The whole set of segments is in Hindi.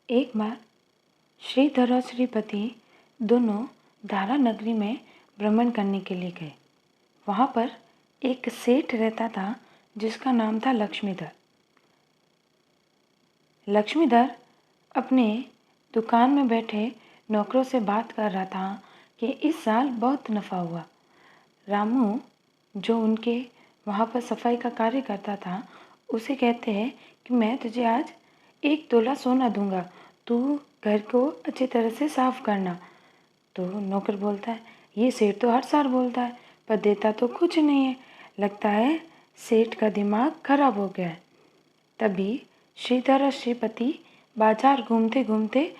एक बार श्रीधर और श्रीपति दोनों धारा नगरी में भ्रमण करने के लिए गए। वहाँ पर एक सेठ रहता था जिसका नाम था लक्ष्मीधर। लक्ष्मीधर अपने दुकान में बैठे नौकरों से बात कर रहा था कि इस साल बहुत नफ़ा हुआ। रामू जो उनके वहाँ पर सफाई का कार्य करता था उसे कहते हैं कि मैं तुझे आज 1 तोला सोना दूंगा, तू घर को अच्छी तरह से साफ करना। तो नौकर बोलता है ये सेठ तो हर साल बोलता है पर देता तो कुछ नहीं है, लगता है सेठ का दिमाग खराब हो गया है। तभी श्रीधर और श्रीपति बाजार घूमते घूमते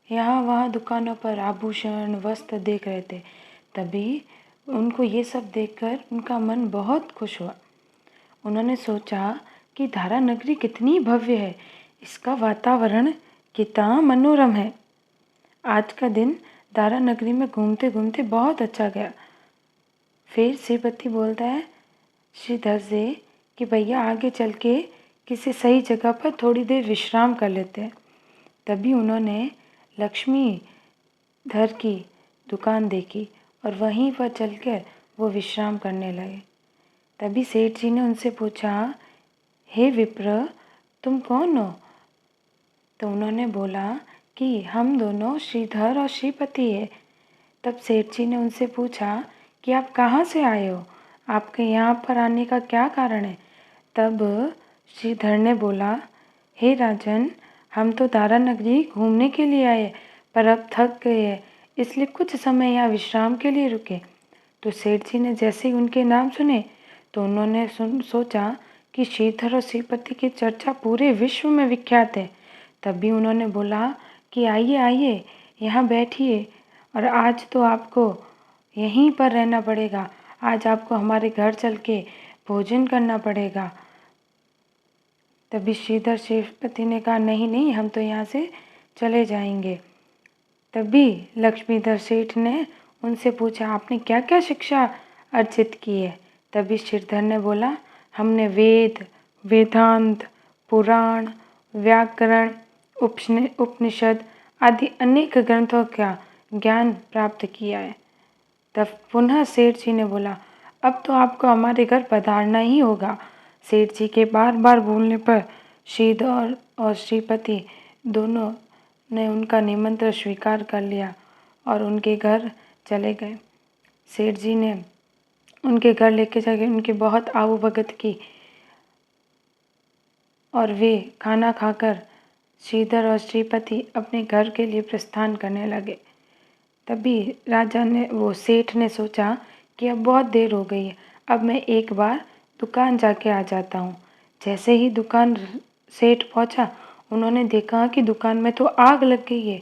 यहाँ वहाँ दुकानों पर आभूषण वस्त्र देख रहे थे। तभी उनको ये सब देखकर उनका मन बहुत खुश हुआ। उन्होंने सोचा कि धारा नगरी कितनी भव्य है, इसका वातावरण कितना मनोरम है। आज का दिन धारा नगरी में घूमते घूमते बहुत अच्छा गया। फिर श्रीपति बोलता है श्रीधर से कि भैया आगे चल के किसी सही जगह पर थोड़ी देर विश्राम कर लेते हैं। तभी उन्होंने लक्ष्मीधर की दुकान देखी और वहीं पर चलकर वो विश्राम करने लगे। तभी सेठ जी ने उनसे पूछा, हे विप्र, तुम कौन हो? तो उन्होंने बोला कि हम दोनों श्रीधर और श्रीपति है। तब सेठ जी ने उनसे पूछा कि आप कहाँ से आए हो, आपके यहाँ पर आने का क्या कारण है? तब श्रीधर ने बोला, हे राजन, हम तो धारा नगरी घूमने के लिए आए पर अब थक गए हैं, इसलिए कुछ समय यहाँ विश्राम के लिए रुके। तो सेठ जी ने जैसे ही उनके नाम सुने तो उन्होंने सोचा कि श्रीधर और श्रीपति की चर्चा पूरे विश्व में विख्यात है। तभी उन्होंने बोला कि आइए आइए, यहाँ बैठिए और आज तो आपको यहीं पर रहना पड़ेगा, आज आपको हमारे घर चल के भोजन करना पड़ेगा। तभी श्रीधर श्रीपति ने कहा नहीं नहीं, हम तो यहाँ से चले जाएंगे। तभी लक्ष्मीधर सेठ ने उनसे पूछा आपने क्या क्या शिक्षा अर्जित की है? तभी श्रीधर ने बोला हमने वेद, वेदांत, पुराण, व्याकरण, उपनिषद आदि अनेक ग्रंथों का ज्ञान प्राप्त किया है। तब पुनः सेठ जी ने बोला अब तो आपको हमारे घर पधारना ही होगा। सेठ जी के बार बार बोलने पर श्रीधर और श्रीपति दोनों ने उनका निमंत्रण स्वीकार कर लिया और उनके घर चले गए। सेठ जी ने उनके घर लेके जाके उनकी बहुत आवभगत की और वे खाना खाकर श्रीधर और श्रीपति अपने घर के लिए प्रस्थान करने लगे। तभी राजा ने सेठ ने सोचा कि अब बहुत देर हो गई है, अब मैं एक बार दुकान जाके आ जाता हूँ। जैसे ही दुकान सेठ पहुँचा उन्होंने देखा कि दुकान में तो आग लग गई है।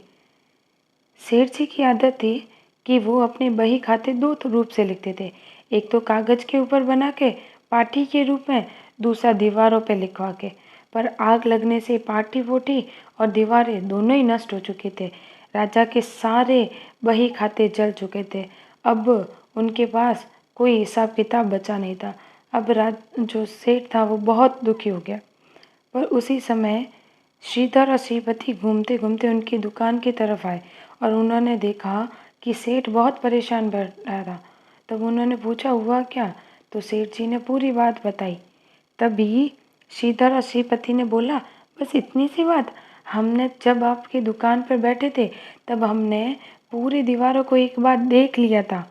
सेठ जी की आदत थी कि वो अपने बही खाते 2 रूप से लिखते थे, एक तो कागज़ के ऊपर बना के पाठी के रूप में, दूसरा दीवारों पे लिखवा के। पर आग लगने से पाठी वोटी और दीवारें दोनों ही नष्ट हो चुके थे। राजा के सारे बही खाते जल चुके थे। अब उनके पास कोई हिसाब किताब बचा नहीं था। अब जो सेठ था वो बहुत दुखी हो गया। पर उसी समय श्रीधर और श्रीपति घूमते घूमते उनकी दुकान की तरफ आए और उन्होंने देखा कि सेठ बहुत परेशान बैठा था। तब उन्होंने पूछा हुआ क्या? तो सेठ जी ने पूरी बात बताई। तभी श्रीधर और श्रीपति ने बोला बस इतनी सी बात, हमने जब आपकी दुकान पर बैठे थे तब हमने पूरी दीवारों को एक बार देख लिया था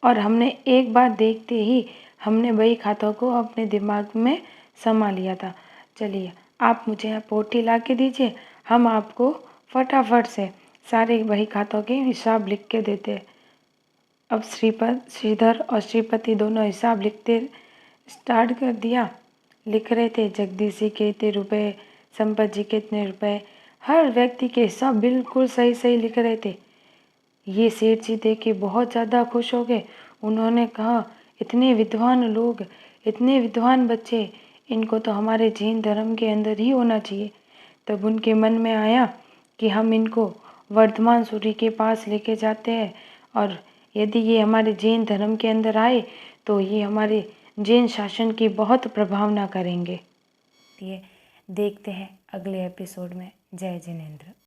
और हमने एक बार देखते ही हमने बही खातों को अपने दिमाग में समा लिया था। चलिए आप मुझे यहाँ पोटी ला के दीजिए, हम आपको फटाफट से सारे बही खातों के हिसाब लिख के देते हैं। अब श्रीधर और श्रीपति दोनों हिसाब लिखते स्टार्ट कर दिया। लिख रहे थे जगदीश जी के इतने रुपए, संपत जी के इतने रुपए, हर व्यक्ति के हिसाब बिल्कुल सही सही लिख रहे थे। ये सेठ जी देख के बहुत ज़्यादा खुश हो गए। उन्होंने कहा इतने विद्वान लोग, इतने विद्वान बच्चे, इनको तो हमारे जैन धर्म के अंदर ही होना चाहिए। तब उनके मन में आया कि हम इनको वर्धमान सूरी के पास लेके जाते हैं और यदि ये हमारे जैन धर्म के अंदर आए तो ये हमारे जैन शासन की बहुत प्रभावना करेंगे। ये देखते हैं अगले एपिसोड में। जय जिनेंद्र।